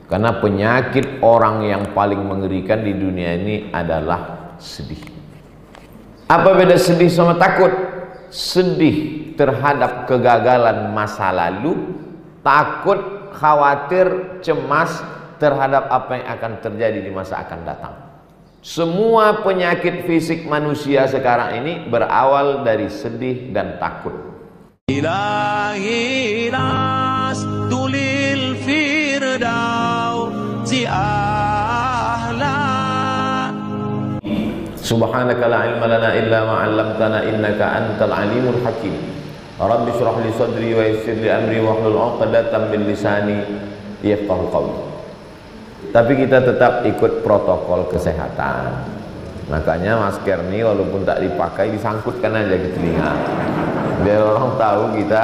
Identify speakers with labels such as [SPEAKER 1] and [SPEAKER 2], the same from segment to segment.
[SPEAKER 1] Karena penyakit orang yang paling mengerikan di dunia ini adalah sedih. Apa beda sedih sama takut? Sedih terhadap kegagalan masa lalu, takut, khawatir, cemas terhadap apa yang akan terjadi di masa akan datang. Semua penyakit fisik manusia sekarang ini berawal dari sedih dan takut. Ilahi tulil firdausi ahla. Subhanaka la ilma lana illa ma 'allamtana innaka antal alimul hakim. Rabbi shrah li sadri wa yassir li amri wahlul 'uqdatam min lisani yafqahu qawli. Tapi kita tetap ikut protokol kesehatan. Makanya masker ini walaupun tak dipakai disangkutkan aja ke telinga, biar orang tahu kita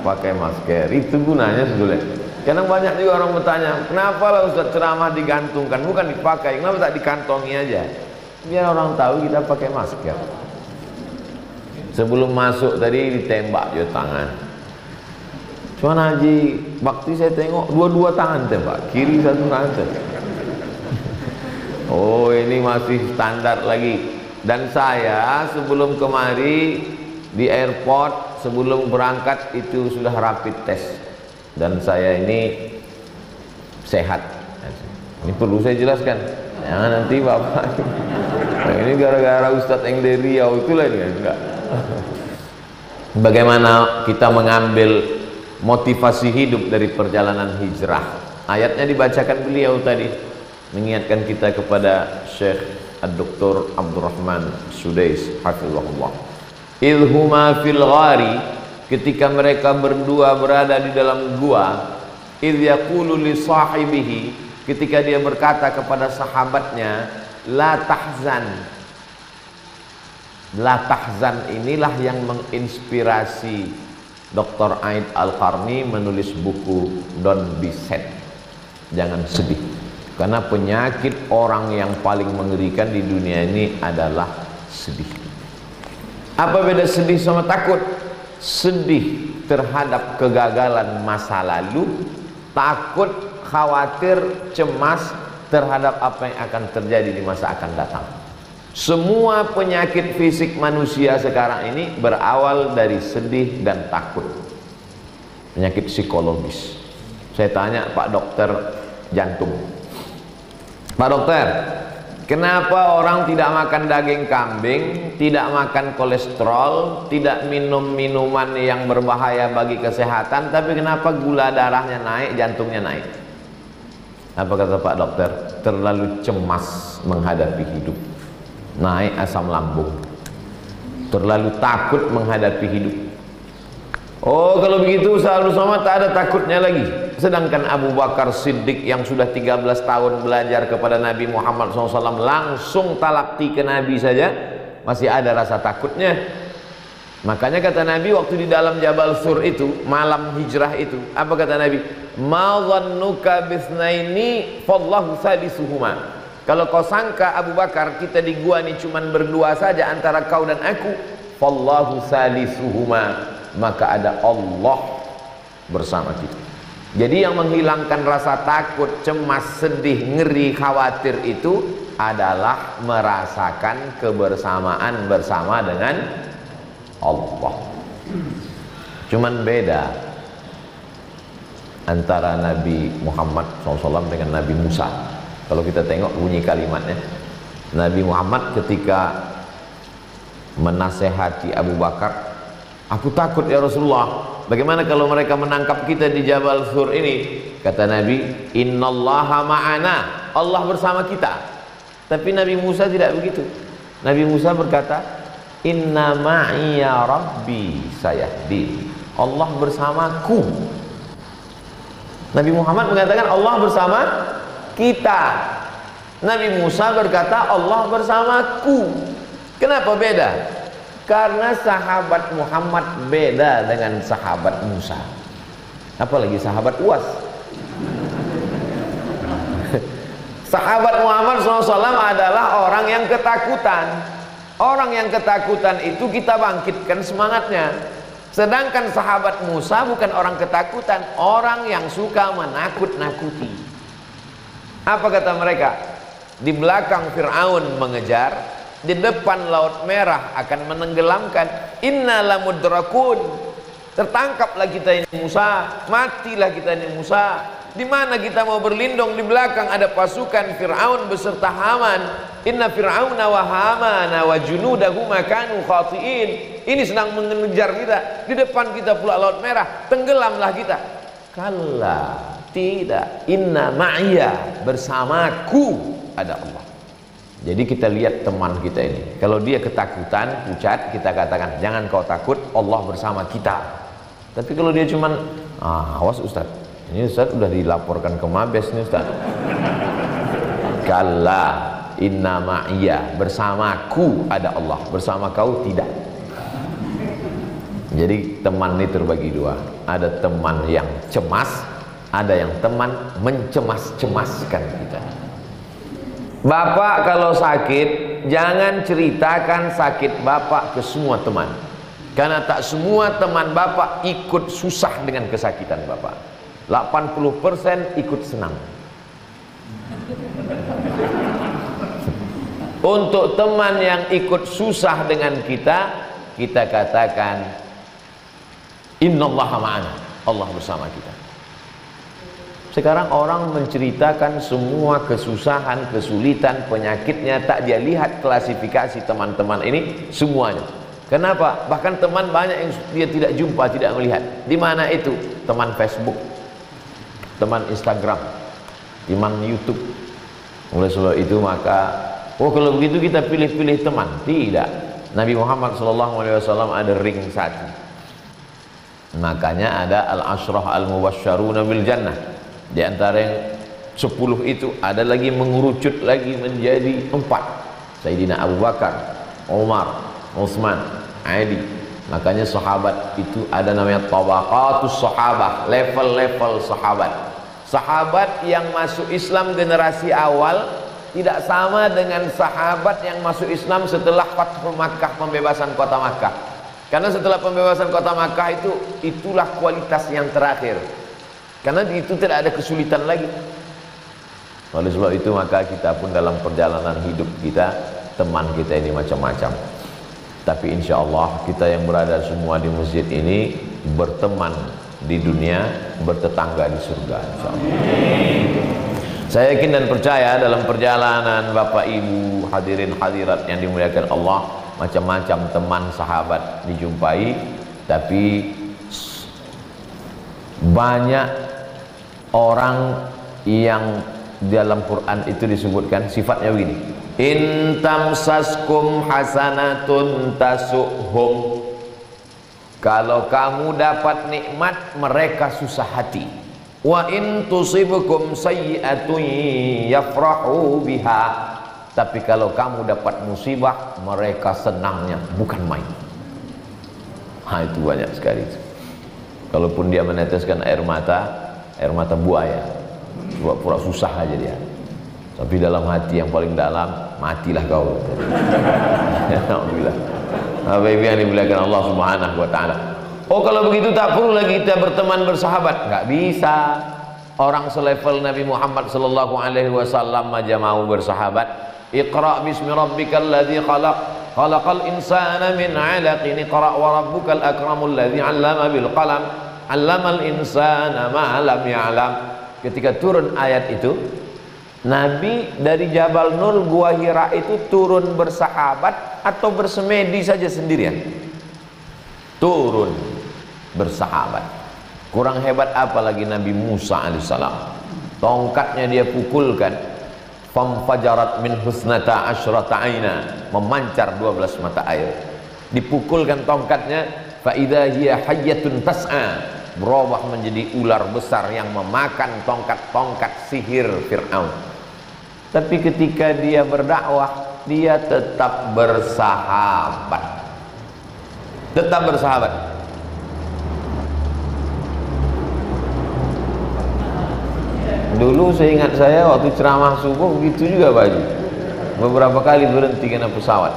[SPEAKER 1] pakai masker. Itu gunanya sebetulnya. Karena banyak juga orang bertanya, kenapa lah Ustaz ceramah digantungkan, bukan dipakai, kenapa tak dikantongi aja? Biar orang tahu kita pakai masker. Sebelum masuk tadi ditembak ya tangan. Cuman Haji Bakti saya tengok dua-dua tangan tembak, kiri satu tangan. Oh, ini masih standar lagi. Dan saya sebelum kemari di airport, sebelum berangkat itu sudah rapid test. Dan saya ini sehat. Ini perlu saya jelaskan. Jangan nanti Bapak ini gara-gara Ustadz yang dari Riau itu lah ini, enggak. Bagaimana kita mengambil motivasi hidup dari perjalanan hijrah? Ayatnya dibacakan beliau tadi, mengingatkan kita kepada Syekh Dr. Abdurrahman Sudais hafizahullah. Idhuma fil ghari, ketika mereka berdua berada di dalam gua, idh yaqulu li sahibihi, ketika dia berkata kepada sahabatnya, la tahzan. La tahzan inilah yang menginspirasi Dr. Aid Al-Qarni menulis buku Don't Be Sad. Jangan sedih. Karena penyakit orang yang paling mengerikan di dunia ini adalah sedih. Apa beda sedih sama takut? Sedih terhadap kegagalan masa lalu, takut, khawatir, cemas terhadap apa yang akan terjadi di masa akan datang. Semua penyakit fisik manusia sekarang ini berawal dari sedih dan takut. Penyakit psikologis. Saya tanya Pak Dokter jantung, Pak Dokter, kenapa orang tidak makan daging kambing, tidak makan kolesterol, tidak minum minuman yang berbahaya bagi kesehatan, tapi kenapa gula darahnya naik, jantungnya naik? Apa kata Pak Dokter? Terlalu cemas menghadapi hidup, naik asam lambung, terlalu takut menghadapi hidup. Oh, kalau begitu Ustaz Somad tak ada takutnya lagi. Sedangkan Abu Bakar Siddiq yang sudah 13 tahun belajar kepada Nabi Muhammad SAW, langsung talakti ke Nabi saja masih ada rasa takutnya. Makanya kata Nabi waktu di dalam Jabal Sur itu, malam hijrah itu, apa kata Nabi? Ma dhannuka bisnaini fallahu salisuhuma. Kalau kau sangka Abu Bakar kita di gua ini cuman berdua saja antara kau dan aku, fallahu salisuhuma, maka ada Allah bersama kita. Jadi yang menghilangkan rasa takut, cemas, sedih, ngeri, khawatir itu adalah merasakan kebersamaan bersama dengan Allah. Cuman beda antara Nabi Muhammad SAW dengan Nabi Musa. Kalau kita tengok bunyi kalimatnya, Nabi Muhammad ketika menasehati Abu Bakar, aku takut ya Rasulullah, bagaimana kalau mereka menangkap kita di Jabal Sur ini? Kata Nabi, innallaha ma'ana, Allah bersama kita. Tapi Nabi Musa tidak begitu. Nabi Musa berkata, inna ma'iya rabbi sayahdi, Allah bersamaku. Nabi Muhammad mengatakan Allah bersama kita. Nabi Musa berkata Allah bersamaku. Kenapa beda? Karena sahabat Muhammad beda dengan sahabat Musa. Apalagi sahabat Uas. Sahabat Muhammad SAW adalah orang yang ketakutan. Orang yang ketakutan itu kita bangkitkan semangatnya. Sedangkan sahabat Musa bukan orang ketakutan, orang yang suka menakut-nakuti. Apa kata mereka? Di belakang Fir'aun mengejar, di depan Laut Merah akan menenggelamkan. Inna lamudrakun, tertangkaplah kita ini Musa, matilah kita ini Musa. Di mana kita mau berlindung? Di belakang ada pasukan Fir'aun beserta Haman. Inna Fir'auna wa Hamana wa junudahuma kanu khati'in. Ini sedang mengejar kita. Di depan kita pula Laut Merah, tenggelamlah kita. Kalla, tidak. Inna ma'iyya, bersamaku ada Allah. Jadi kita lihat teman kita ini. Kalau dia ketakutan, pucat, kita katakan jangan kau takut, Allah bersama kita. Tapi kalau dia cuman awas Ustaz, ini Ustaz udah dilaporkan ke Mabes nih Ustaz. Kalla, inna ma'iyya, bersamaku ada Allah, bersama kau tidak. Jadi teman ini terbagi dua. Ada teman yang cemas, ada yang teman mencemas-cemaskan kita. Bapak kalau sakit, jangan ceritakan sakit bapak ke semua teman, karena tak semua teman bapak ikut susah dengan kesakitan bapak. 80% ikut senang. Untuk teman yang ikut susah dengan kita, kita katakan innallaha ma'ana, Allah bersama kita. Sekarang orang menceritakan semua kesusahan, kesulitan, penyakitnya, tak dia lihat klasifikasi teman-teman ini semuanya. Kenapa? Bahkan teman banyak yang dia tidak jumpa, tidak melihat. Di mana itu? Teman Facebook, teman Instagram, teman YouTube. Oleh sebab itu maka, kalau begitu kita pilih-pilih teman. Tidak. Nabi Muhammad SAW ada ring satu. Makanya ada al-ashrah al-mubasysyaruna bil jannah. Di antara yang 10 itu ada lagi mengerucut lagi menjadi 4. Sayyidina Abu Bakar, Umar, Utsman, Ali. Makanya sahabat itu ada namanya tabaqatus sahabah, level-level sahabat. Sahabat yang masuk Islam generasi awal tidak sama dengan sahabat yang masuk Islam setelah Fathu Makkah, pembebasan kota Makkah. Karena setelah pembebasan kota Makkah itulah kualitas yang terakhir. Karena itu tidak ada kesulitan lagi. Oleh sebab itu maka kita pun dalam perjalanan hidup kita, teman kita ini macam-macam. Tapi insya Allah kita yang berada semua di masjid ini berteman di dunia, bertetangga di surga, insya Allah. Saya yakin dan percaya dalam perjalanan Bapak Ibu hadirin hadirat yang dimuliakan Allah, macam-macam teman sahabat dijumpai. Tapi banyak orang yang dalam Quran itu disebutkan sifatnya begini, in tamsaskum hasanatun tasuhum, kalau kamu dapat nikmat mereka susah hati, wa in tusibukum sayyi'atun yafrahu biha, tapi kalau kamu dapat musibah mereka senangnya bukan main. Itu banyak sekali. Kalaupun dia meneteskan air mata buaya, pura-pura susah aja dia, tapi dalam hati yang paling dalam, matilah kau. Alhamdulillah. Bapak-ibu yang dimuliakan Allah Subhanahu wa taala. Kalau begitu tak perlu lagi kita berteman bersahabat. Enggak bisa. Orang selevel Nabi Muhammad sallallahu alaihi wasallam aja mau bersahabat. Iqra bismi rabbikal ladzi khalaq, khalaqal insana min 'alaqin, iqra wa rabbukal akramul ladzi 'allama bil qalam, 'allamal insana ma lam ya'lam. Ketika turun ayat itu, Nabi dari Jabal Nur Gua Hira itu turun bersahabat atau bersemedi saja sendirian? Turun bersahabat. Kurang hebat apa lagi Nabi Musa alaihissalam? Tongkatnya dia pukulkan, famfajarat min husnata asyrata aina, memancar 12 mata air. Dipukulkan tongkatnya, fa idza hiya hayyatun tas'a, berubah menjadi ular besar yang memakan tongkat-tongkat sihir Fir'aun. Tapi ketika dia berdakwah, dia tetap bersahabat. Tetap bersahabat. Dulu seingat saya waktu ceramah subuh begitu juga baju. Beberapa kali berhenti kena pesawat.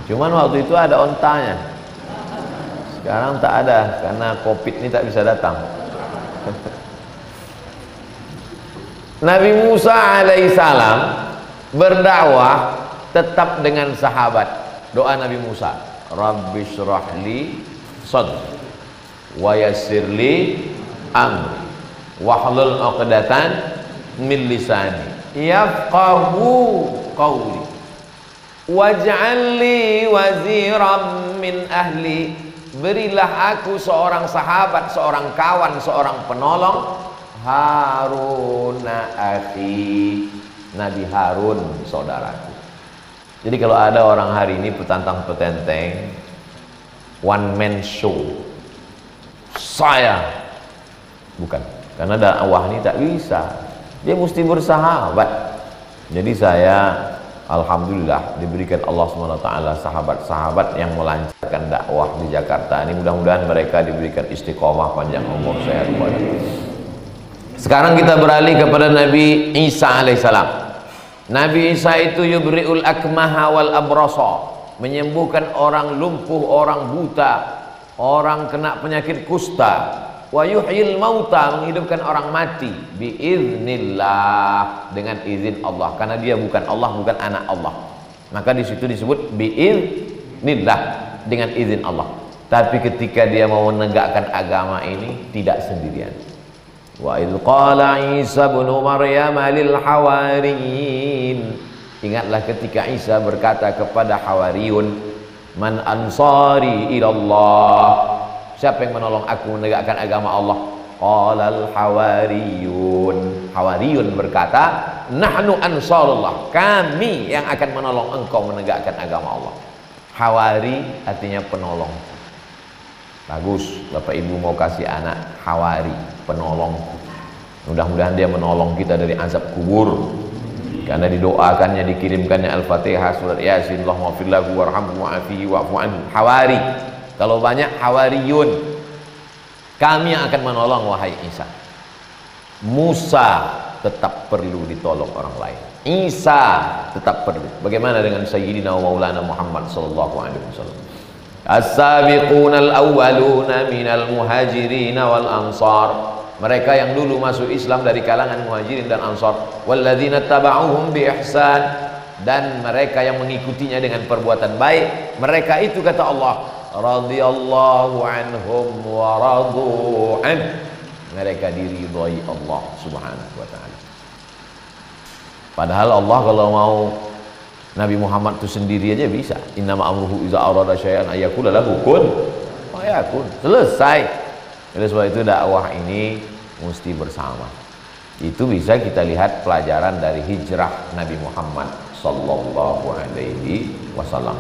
[SPEAKER 1] Cuman waktu itu ada ontanya. Sekarang tak ada karena Covid ini tak bisa datang. Nabi Musa alaihissalam berdakwah tetap dengan sahabat. Doa Nabi Musa, Rabbi syrahli sadri wa yassirli amri wahlul 'uqdatan min lisani yafqahu qawli waj'al li waziran min ahli. Berilah aku seorang sahabat, seorang kawan, seorang penolong, Haruna akhi, Nabi Harun saudaraku. Jadi kalau ada orang hari ini petantang petenteng, one man show, saya bukan, karena dakwah ini tak bisa, dia mesti bersahabat. Jadi saya alhamdulillah diberikan Allah SWT sahabat-sahabat yang melancarkan dakwah di Jakarta ini. Mudah-mudahan mereka diberikan istiqomah, panjang umur, sehat walafiat. Sekarang kita beralih kepada Nabi Isa alaihissalam. Nabi Isa itu yubri'ul akmaha wal abrasa, menyembuhkan orang lumpuh, orang buta, orang kena penyakit kusta. Wa yuhyil mauta, menghidupkan orang mati biiznillah, dengan izin Allah, karena dia bukan Allah, bukan anak Allah, maka di situ disebut biiznillah, dengan izin Allah. Tapi ketika dia mau menegakkan agama ini tidak sendirian. Wa idh qala Isa ibn Maryam lil hawariyin, ingatlah ketika Isa berkata kepada Hawariyun, man ansari ilallah, siapa yang menolong aku menegakkan agama Allah? Qalal hawariyun, Hawariyun berkata, nahnu ansarullah, kami yang akan menolong engkau menegakkan agama Allah. Hawari artinya penolong. Bagus, Bapak Ibu mau kasih anak hawari, penolong. Mudah-mudahan dia menolong kita dari azab kubur, karena didoakannya, dikirimkannya Al-Fatihah, surat Yasin, Allahumma fir lahu warhamhu wa'afihi wa'fu anhu. Hawari, kalau banyak hawariyun, kami yang akan menolong wahai Isa. Musa tetap perlu ditolong orang lain, Isa tetap perlu. Bagaimana dengan Sayyidina wa Maulana Muhammad sallallahu alaihi wasallam? As-sabiqunal awwaluna minal muhajirin wal ansar, mereka yang dulu masuk Islam dari kalangan muhajirin dan ansar, walladzina taba'uhum bi ihsan, dan mereka yang mengikutinya dengan perbuatan baik, mereka itu kata Allah, radhiyallahu anhum wa radu an, mereka diridhai Allah subhanahu wa ta'ala. Padahal Allah kalau mau Nabi Muhammad itu sendiri aja bisa. Innama amruhu iza arada syai'an ayyakula lahu kun fayakun. Selesai. Oleh sebab itu dakwah ini mesti bersama. Itu bisa kita lihat pelajaran dari hijrah Nabi Muhammad sallallahu alaihi wasallam.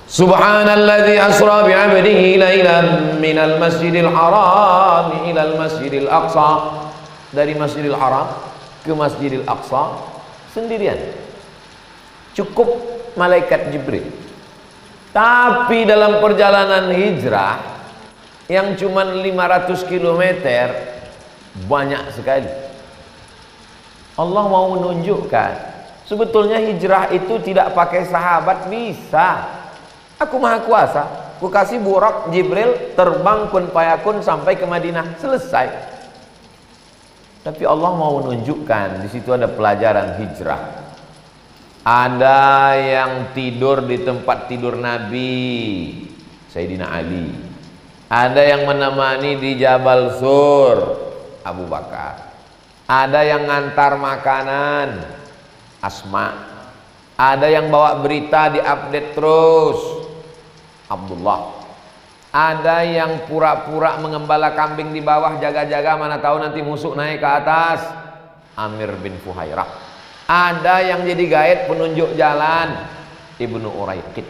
[SPEAKER 1] Subhanalladzi asra bi'abdihi lailan minal masjidil haram ilal masjidil aqsa, dari Masjidil Haram ke Masjidil Aqsa sendirian. Cukup malaikat Jibril. Tapi dalam perjalanan hijrah yang cuma 500 km, banyak sekali. Allah mau menunjukkan sebetulnya hijrah itu tidak pakai sahabat bisa. Aku maha kuasa, aku kasih burak Jibril terbang kun payakun sampai ke Madinah, selesai. Tapi Allah mau menunjukkan di situ ada pelajaran hijrah. Ada yang tidur di tempat tidur Nabi Sayyidina Ali, ada yang menemani di Jabal Sur Abu Bakar, ada yang ngantar makanan Asma, ada yang bawa berita diupdate terus Abdullah, ada yang pura-pura mengembala kambing di bawah jaga-jaga, mana tahu nanti musuh naik ke atas, Amir bin Fuhairah. Ada yang jadi guide penunjuk jalan, Ibnu Uraiqid.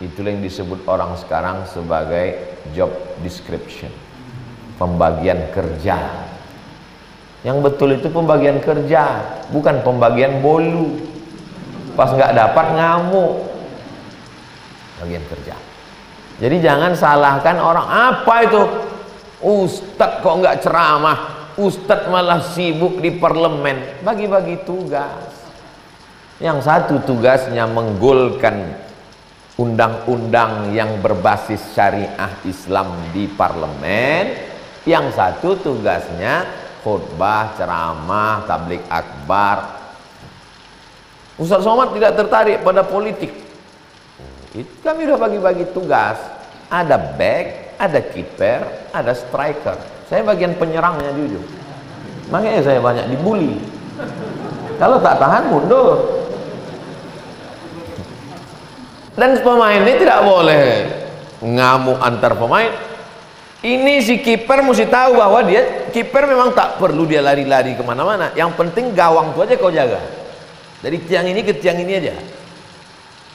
[SPEAKER 1] Itulah yang disebut orang sekarang sebagai job description, pembagian kerja. Yang betul itu pembagian kerja, bukan pembagian bolu. Pas nggak dapat ngamuk. Bagian kerja. Jadi jangan salahkan orang, apa itu Ustadz kok nggak ceramah, Ustadz malah sibuk di parlemen, bagi-bagi tugas. Yang satu tugasnya menggolkan undang-undang yang berbasis syariah Islam di parlemen, yang satu tugasnya khutbah, ceramah, tablik akbar. Ustaz Somad tidak tertarik pada politik. Kami udah bagi-bagi tugas. Ada back, ada kiper, ada striker. Saya bagian penyerangnya jujur. Makanya saya banyak dibully. Kalau tak tahan mundur. Dan pemain ini tidak boleh ngamuk antar pemain. Ini si kiper mesti tahu bahwa dia kiper memang tak perlu dia lari-lari kemana-mana. Yang penting gawang itu aja kau jaga. Dari tiang ini ke tiang ini aja.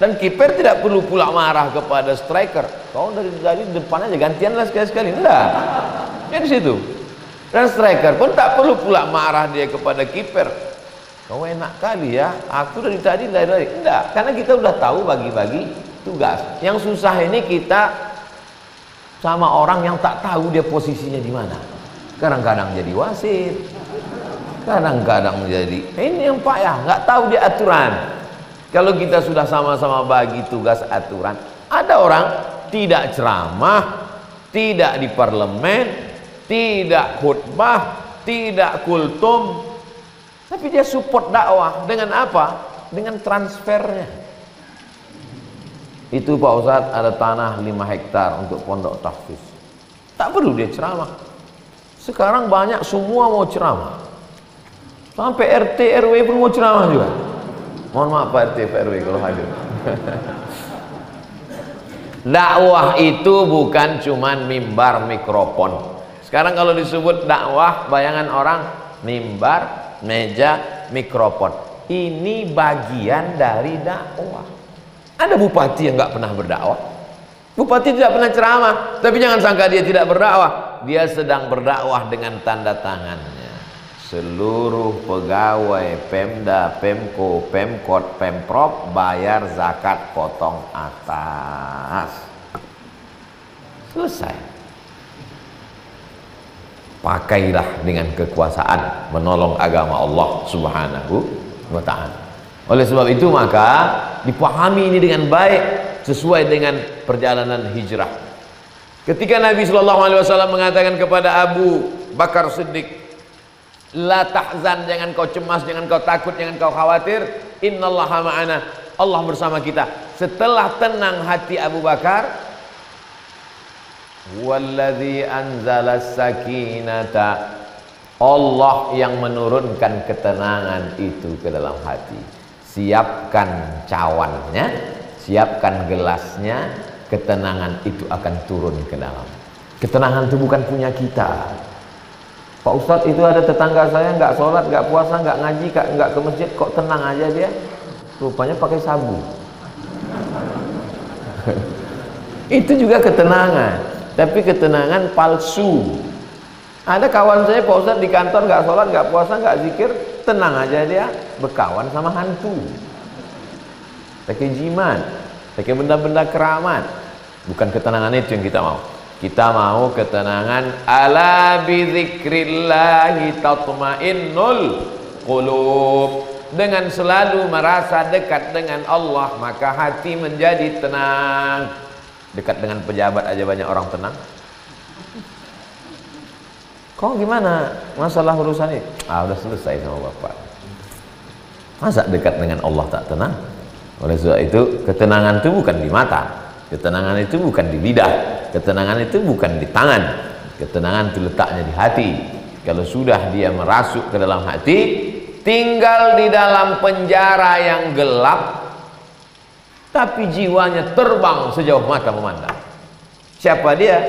[SPEAKER 1] Dan kiper tidak perlu pula marah kepada striker. Kau dari depan aja gantian lah sekali-sekali. Enggak. Ya di situ. Dan striker pun tak perlu pula marah dia kepada kiper. Kau enak kali ya, aku dari tadi lari-lari. Enggak, karena kita udah tahu bagi-bagi tugas. Yang susah ini kita sama orang yang tak tahu dia posisinya di mana. Kadang-kadang jadi wasit, kadang-kadang jadi ini yang payah, nggak tahu dia aturan. Kalau kita sudah sama-sama bagi tugas aturan, ada orang tidak ceramah, tidak di parlemen, tidak khutbah, tidak kultum, tapi dia support dakwah dengan apa? Dengan transfernya. Itu Pak Ustadz ada tanah 5 hektar untuk pondok tahfiz. Tak perlu dia ceramah. Sekarang banyak semua mau ceramah. Sampai RT RW pun mau ceramah juga. Mohon maaf Pak RT Pak RW kalau hadir. Dakwah itu bukan cuman mimbar mikrofon. Sekarang kalau disebut dakwah, bayangan orang mimbar, meja, mikrofon. Ini bagian dari dakwah. Ada bupati yang nggak pernah berdakwah. Bupati tidak pernah ceramah, tapi jangan sangka dia tidak berdakwah. Dia sedang berdakwah dengan tanda tangannya. Seluruh pegawai Pemda, Pemko, Pemkot, Pemprov bayar zakat potong atas. Selesai. Pakailah dengan kekuasaan menolong agama Allah Subhanahu wa ta'ala. Oleh sebab itu maka dipahami ini dengan baik sesuai dengan perjalanan hijrah. Ketika Nabi SAW mengatakan kepada Abu Bakar Siddiq, la tahzan, jangan kau cemas, jangan kau takut, jangan kau khawatir, innallaha ma'ana, Allah bersama kita. Setelah tenang hati Abu Bakar, walladzi anzalas sakinata, Allah yang menurunkan ketenangan itu ke dalam hati. Siapkan cawannya, siapkan gelasnya, ketenangan itu akan turun ke dalam. Ketenangan itu bukan punya kita. Pak Ustadz, itu ada tetangga saya nggak sholat, nggak puasa, nggak ngaji, nggak ke masjid, kok tenang aja dia? Rupanya pakai sabu. Itu juga ketenangan, tapi ketenangan palsu. Ada kawan saya Pak Ustadz di kantor nggak sholat, nggak puasa, nggak zikir, tenang aja dia, berkawan sama hantu, pakai jimat, pakai benda-benda keramat. Bukan ketenangan itu yang kita mau. Kita mau ketenangan ala bi dzikrillahi tatmainnul qulub. Dengan selalu merasa dekat dengan Allah, maka hati menjadi tenang. Dekat dengan pejabat aja banyak orang tenang. Kok gimana masalah urusan ini? Udah selesai sama Bapak. Masa dekat dengan Allah tak tenang? Oleh sebab itu, ketenangan itu bukan di mata, ketenangan itu bukan di lidah, ketenangan itu bukan di tangan, ketenangan itu letaknya di hati. Kalau sudah dia merasuk ke dalam hati, tinggal di dalam penjara yang gelap, tapi jiwanya terbang sejauh mata memandang. Siapa dia?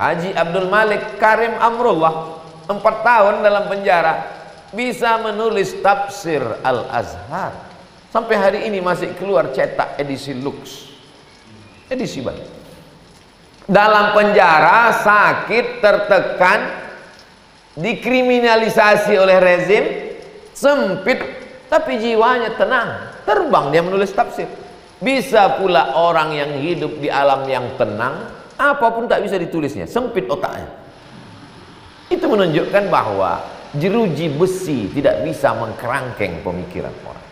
[SPEAKER 1] Haji Abdul Malik Karim Amrullah, 4 tahun dalam penjara, bisa menulis tafsir Al-Azhar. Sampai hari ini masih keluar cetak edisi Lux, edisi baru. Dalam penjara, sakit, tertekan, dikriminalisasi oleh rezim, sempit, tapi jiwanya tenang, terbang dia menulis tafsir. Bisa pula orang yang hidup di alam yang tenang, apapun tak bisa ditulisnya, sempit otaknya. Itu menunjukkan bahwa jeruji besi tidak bisa mengkerangkeng pemikiran orang.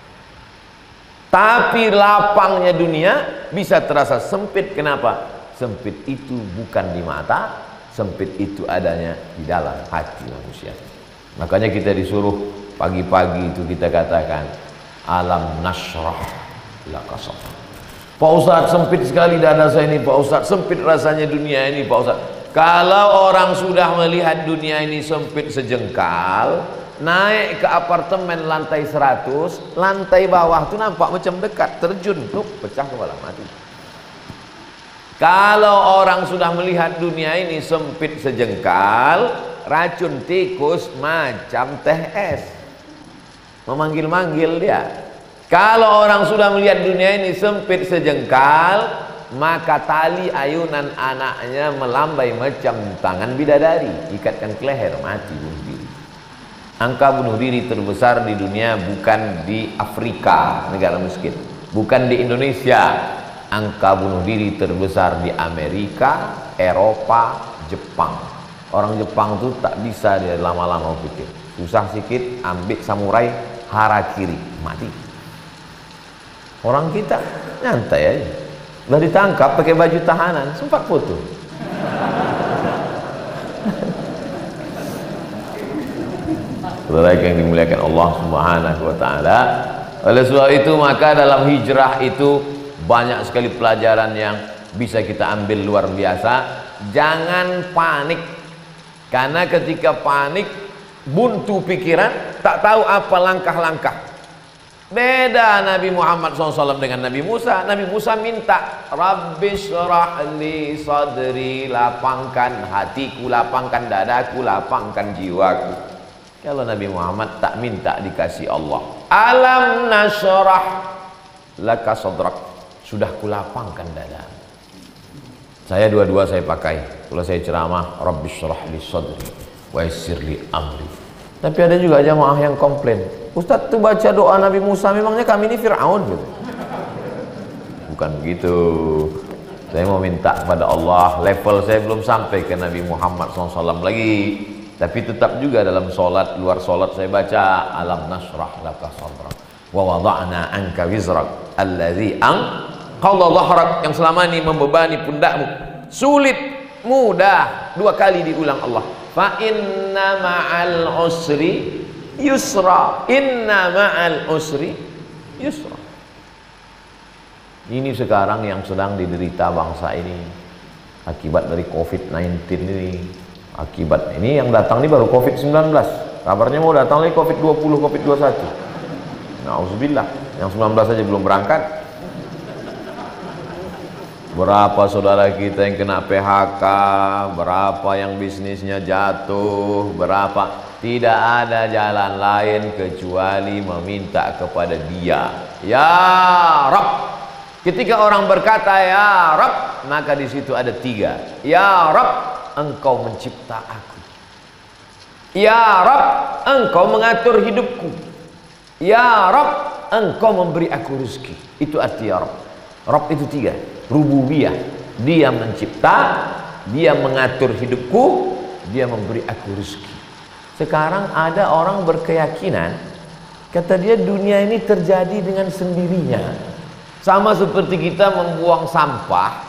[SPEAKER 1] Tapi lapangnya dunia bisa terasa sempit. Kenapa? Sempit itu bukan di mata, sempit itu adanya di dalam hati manusia. Makanya kita disuruh pagi-pagi itu kita katakan alam nasrah laka sadrak. Pak Ustadz, sempit sekali dada saya ini Pak Ustadz, sempit rasanya dunia ini Pak Ustadz. Kalau orang sudah melihat dunia ini sempit sejengkal, naik ke apartemen lantai 100, lantai bawah itu nampak macam dekat, terjun tuh pecah kepala mati. Kalau orang sudah melihat dunia ini sempit sejengkal, racun tikus macam teh es, memanggil-manggil dia. Kalau orang sudah melihat dunia ini sempit sejengkal, maka tali ayunan anaknya melambai macam tangan bidadari, ikatkan ke leher, mati bunuh diri. Angka bunuh diri terbesar di dunia bukan di Afrika, negara miskin, bukan di Indonesia. Angka bunuh diri terbesar di Amerika, Eropa, Jepang. Orang Jepang tuh tak bisa dia lama-lama pikir, susah sikit ambil samurai harakiri, mati. Orang kita nyantai aja, udah ditangkap pakai baju tahanan, sempat foto. Saudara yang dimuliakan Allah Subhanahu wa taala. Oleh sebab itu maka dalam hijrah itu banyak sekali pelajaran yang bisa kita ambil luar biasa. Jangan panik, karena ketika panik buntu pikiran, tak tahu apa langkah-langkah. Beda Nabi Muhammad SAW dengan Nabi Musa. Nabi Musa minta, Rabbi syrah li sadri, lapangkan hatiku, lapangkan dadaku, lapangkan jiwaku. Kalau Nabi Muhammad tak minta dikasih Allah. Alam nasyrah laka sadrak, sudah kulapangkan dada. Saya dua-dua saya pakai. Kalau saya ceramah, Rabbi syrah li sadri wa yassir li amri. Tapi ada juga jamaah yang komplain, Ustadz tuh baca doa Nabi Musa, memangnya kami ini Fir'aun gitu. Bukan begitu. Saya mau minta kepada Allah, level saya belum sampai ke Nabi Muhammad SAW lagi, tapi tetap juga dalam sholat, luar sholat saya baca alam nasrah laka sadrak wa wada'na anka wizrak alladzi anqadha dhahrak, yang selama ini membebani pundakmu. Sulit, mudah, dua kali diulang Allah. Fa inna ma'al usri yusra, inna ma'al usri yusra. Ini sekarang yang sedang diderita bangsa ini akibat dari COVID-19 ini. Akibat ini yang datang ini baru COVID-19, kabarnya mau datang lagi COVID-20, COVID-21. Nauzubillah, yang 19 saja belum berangkat. Berapa saudara kita yang kena PHK, berapa yang bisnisnya jatuh, berapa. Tidak ada jalan lain kecuali meminta kepada Dia. Ya Rabb. Ketika orang berkata ya Rabb, maka di situ ada tiga. Ya Rabb, Engkau mencipta aku. Ya Rabb, Engkau mengatur hidupku. Ya Rabb, Engkau memberi aku rezeki. Itu arti ya Rabb. Rabb itu tiga. Rububiyah, Dia mencipta, Dia mengatur hidupku, Dia memberi aku rezeki. Sekarang ada orang berkeyakinan, kata dia dunia ini terjadi dengan sendirinya. Sama seperti kita membuang sampah,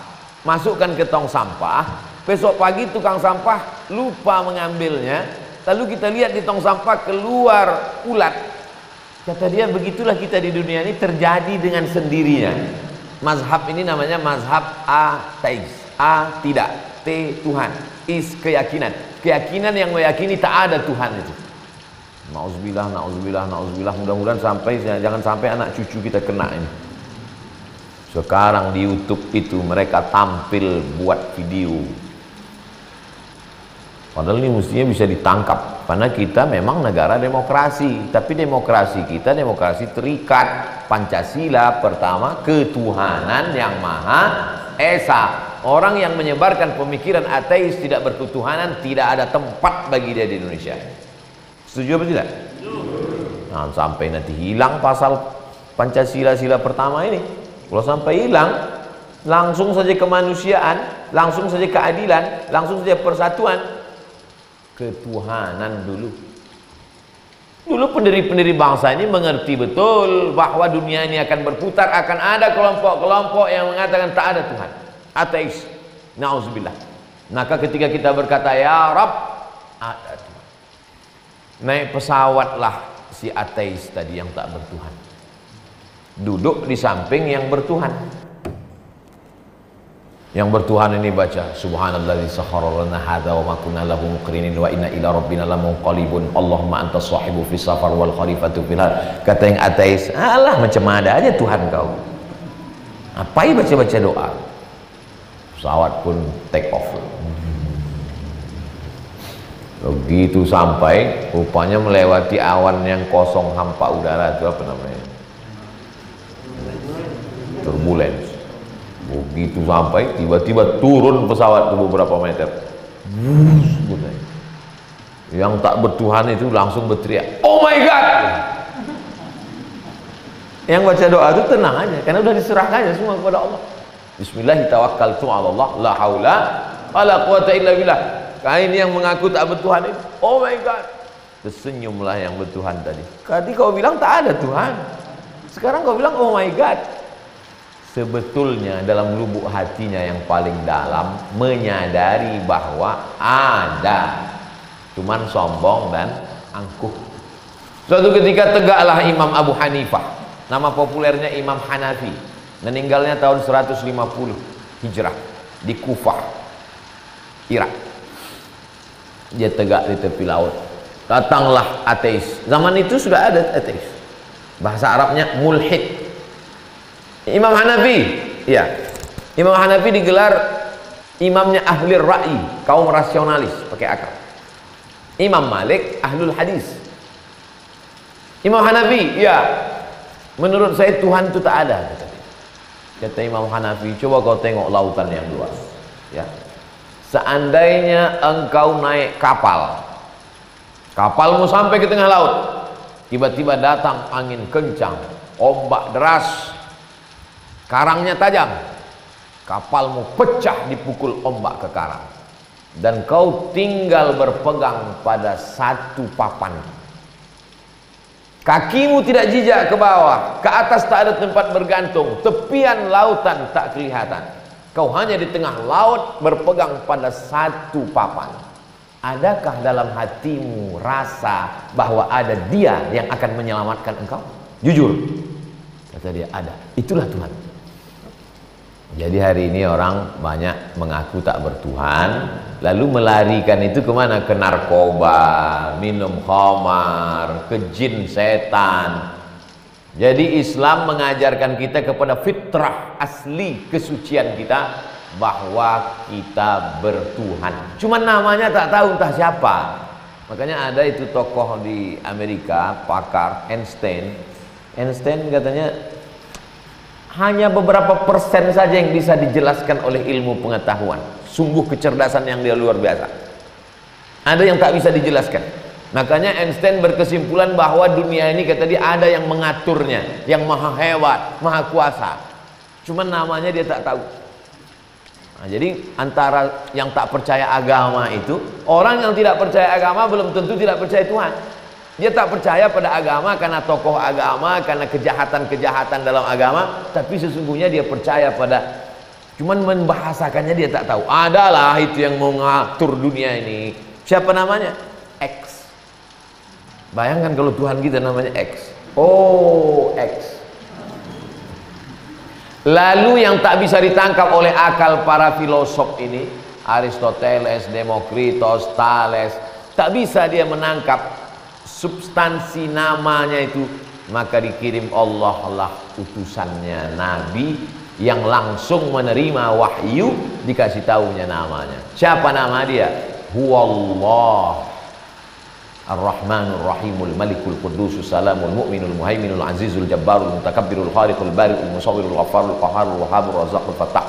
[SPEAKER 1] masukkan ke tong sampah, besok pagi tukang sampah lupa mengambilnya, lalu kita lihat di tong sampah keluar ulat. Kata dia begitulah kita di dunia ini terjadi dengan sendirinya. Mazhab ini namanya mazhab ateis. A tidak, T Tuhan, is keyakinan. Keyakinan yang meyakini tak ada Tuhan itu. Nauzubillah, nauzubillah, nauzubillah. Mudah-mudahan jangan sampai anak cucu kita kena ini. Sekarang di YouTube itu mereka tampil buat video. Padahal ini mestinya bisa ditangkap, karena kita memang negara demokrasi. Tapi demokrasi kita demokrasi terikat. Pancasila pertama, ketuhanan yang Maha Esa. Orang yang menyebarkan pemikiran ateis tidak berketuhanan, tidak ada tempat bagi dia di Indonesia. Setuju apa tidak? Nah, sampai nanti hilang pasal Pancasila sila pertama ini. Kalau sampai hilang, langsung saja kemanusiaan, langsung saja keadilan, langsung saja persatuan. Ketuhanan dulu. Dulu pendiri-pendiri bangsa ini mengerti betul bahwa dunia ini akan berputar, akan ada kelompok-kelompok yang mengatakan tak ada Tuhan, ateis. Nauzubillah. Maka ketika kita berkata ya Rabb, ada Tuhan. Naik pesawatlah si ateis tadi yang tak bertuhan, duduk di samping yang bertuhan. Yang bertuhan ini baca subhanalladzi sakhkhara lana hadza wa ma kunna lahu muqrinin wa inna ila rabbina lamunqalibun Allahumma anta shahibu fis safar wal khalifatu fil har. Kata yang ateis, alah macam ada aja Tuhan kau, apain baca-baca doa. Pesawat pun take off. Begitu sampai, rupanya melewati awan yang kosong hampa udara, itu apa namanya, turbulence. Begitu sampai, tiba-tiba turun pesawat ke beberapa meter. Yang tak bertuhan itu langsung berteriak, oh my God. Yang baca doa itu tenang aja, karena udah diserahkan aja semua kepada Allah. Bismillahirrahmanirrahim, Allah la haula wala quwata illa billah. Ini yang mengaku tak bertuhan itu, oh my God. Tersenyumlah yang bertuhan tadi. Tadi kau bilang tak ada Tuhan, sekarang kau bilang oh my God. Sebetulnya dalam lubuk hatinya yang paling dalam menyadari bahwa ada, cuman sombong dan angkuh. Suatu ketika tegaklah Imam Abu Hanifah, nama populernya Imam Hanafi, meninggalnya tahun 150 Hijrah di Kufah, Irak. Dia tegak di tepi laut. Datanglah ateis. Zaman itu sudah ada ateis, bahasa Arabnya mulhid. Imam Hanafi, ya, Imam Hanafi digelar imamnya ahli ra'i, kaum rasionalis, pakai akal. Imam Malik ahlul hadis. Imam Hanafi, ya, menurut saya Tuhan itu tak ada. Kata Imam Hanafi, coba kau tengok lautan yang luas, ya. Seandainya engkau naik kapal, kapalmu sampai ke tengah laut, tiba-tiba datang angin kencang, ombak deras, karangnya tajam, kapalmu pecah dipukul ombak ke karang, dan kau tinggal berpegang pada satu papan. Kakimu tidak jejak ke bawah, ke atas tak ada tempat bergantung, tepian lautan tak kelihatan. Kau hanya di tengah laut berpegang pada satu papan. Adakah dalam hatimu rasa bahwa ada Dia yang akan menyelamatkan engkau? Jujur. Kata dia, ada. Itulah Tuhan. Jadi hari ini orang banyak mengaku tak bertuhan, lalu melarikan itu kemana? Ke narkoba, minum khamar, ke jin setan. Jadi Islam mengajarkan kita kepada fitrah asli kesucian kita, bahwa kita bertuhan. Cuma namanya tak tahu entah siapa. Makanya ada itu tokoh di Amerika, pakar Einstein. Einstein katanya hanya beberapa persen saja yang bisa dijelaskan oleh ilmu pengetahuan. Sungguh kecerdasan yang dia luar biasa. Ada yang tak bisa dijelaskan. Makanya Einstein berkesimpulan bahwa dunia ini, kata dia, ada yang mengaturnya, yang maha hebat, maha kuasa. Cuman namanya dia tak tahu. Nah, jadi antara yang tak percaya agama itu, orang yang tidak percaya agama belum tentu tidak percaya Tuhan. Dia tak percaya pada agama karena tokoh agama, karena kejahatan-kejahatan dalam agama, tapi sesungguhnya dia percaya pada, cuman membahasakannya dia tak tahu. Adalah itu yang mau ngatur dunia ini. Siapa namanya? X. Bayangkan kalau Tuhan kita namanya X. Oh, X. Lalu yang tak bisa ditangkap oleh akal para filosof ini, Aristoteles, Demokritos, Thales, tak bisa dia menangkap substansi namanya itu. Maka dikirim Allah lah utusannya Nabi yang langsung menerima wahyu, dikasih tahunya namanya. Siapa nama dia? Huwallah Ar-Rahmanur Rahimul Malikul Qudusus Salamul Mu'minul Muhaiminul Azizul Jabbarul Mutakabbirul Khaliqul Bari'ul Musawwirul Ghaffarul Qaharul Wahhabur Razzaqul Fattah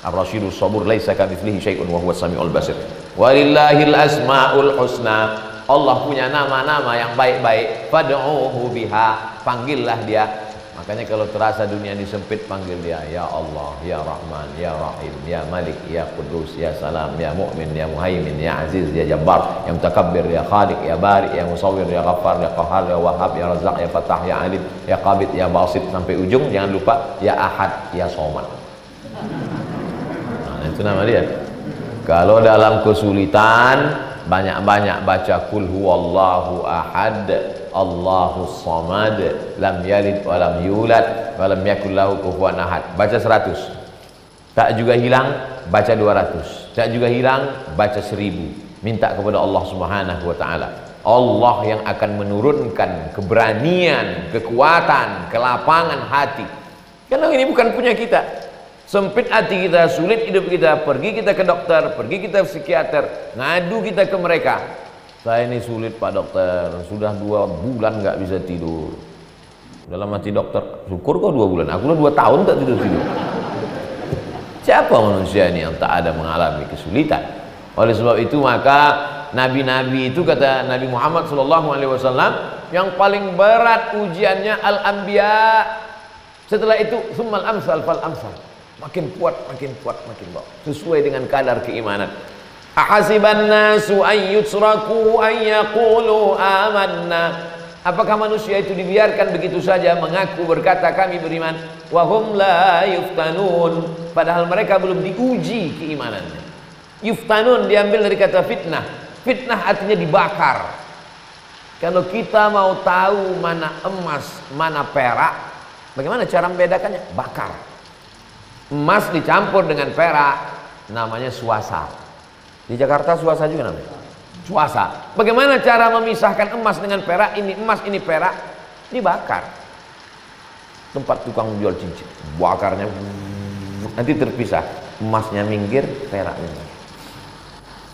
[SPEAKER 1] Ar-Rasyidus Sabur laisa kamitslihi syai'un wa huwas samiul basir. Walillahil asmaul husna. Allah punya nama-nama yang baik-baik. Fad'uhu biha, panggillah dia. Makanya kalau terasa dunia ini sempit, panggil dia. Ya Allah, Ya Rahman, Ya Rahim, Ya Malik, Ya Qudus, Ya Salam, Ya Mu'min, Ya Muhaimin, Ya Aziz, Ya Jabbar, Ya Mutakabbir, Ya Khaliq, Ya Bari, Ya Musawwir, Ya Ghaffar, Ya Qahhar, Ya Wahhab, Ya Razzaq, Ya Fattah, Ya Alim, Ya Qabid, Ya Basit, sampai ujung. Jangan lupa Ya Ahad, Ya Somad. Nah, itu nama dia. Kalau dalam kesulitan, banyak-banyak baca kul huwallahu ahad, Allahus samad, lam yalid wa lam yulad wa lam yakul lahu kufuwan ahad. Baca 100. Tak juga hilang, baca 200. Tak juga hilang, baca 1000. Minta kepada Allah Subhanahu wa taala. Allah yang akan menurunkan keberanian, kekuatan, kelapangan hati. Karena ini bukan punya kita. Sempit hati kita, sulit hidup kita, pergi kita ke dokter, pergi kita ke psikiater, ngadu kita ke mereka. Saya ini sulit Pak Dokter, sudah 2 bulan nggak bisa tidur. Dalam hati dokter, syukur kau 2 bulan, aku udah 2 tahun tak tidur-tidur. Siapa manusia ini yang tak ada mengalami kesulitan? Oleh sebab itu maka nabi-nabi itu, kata Nabi Muhammad SAW, yang paling berat ujiannya al-anbiya. Setelah itu summal amsal fal amsal. Makin kuat, makin kuat, makin bawah. Sesuai dengan kadar keimanan. Ahasiban nasu an yutsraku an yaqulu amanna. Apakah manusia itu dibiarkan begitu saja mengaku berkata kami beriman, wa hum la yuftanun, padahal mereka belum diuji keimanannya. Yuftanun diambil dari kata fitnah. Fitnah artinya dibakar. Kalau kita mau tahu mana emas, mana perak, bagaimana cara membedakannya? Bakar. Emas dicampur dengan perak, namanya suasa. Di Jakarta suasa juga namanya. Suasa. Bagaimana cara memisahkan emas dengan perak? Ini emas, ini perak. Dibakar. Tempat tukang jual cincin, bakarnya nanti terpisah. Emasnya minggir, peraknya minggir.